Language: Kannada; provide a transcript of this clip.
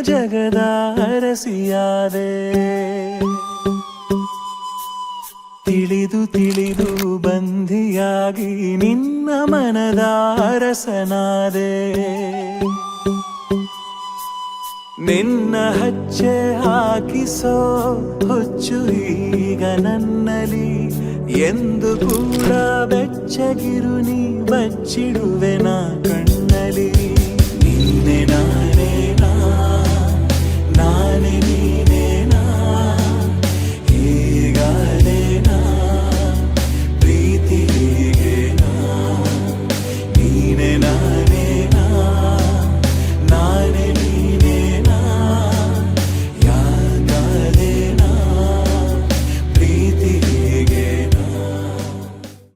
ಜಗದ ಅರಸಿಯಾದೆ. ತಿಳಿದು ತಿಳಿದು ಬಂಧಿಯಾಗಿ ನಿನ್ನ ಮನದ ಅರಸನಾದೆ. ನಿನ್ನ ಹಚ್ಚೆ ಹಾಕಿಸೋ ಹುಚ್ಚು ಈಗ ನನ್ನಲ್ಲಿ, ಎಂದು ಕೂಡ ಬೆಚ್ಚಗಿರು ನೀ ಬಚ್ಚಿಡುವೆ ನಾ ಕಣ್ಣು.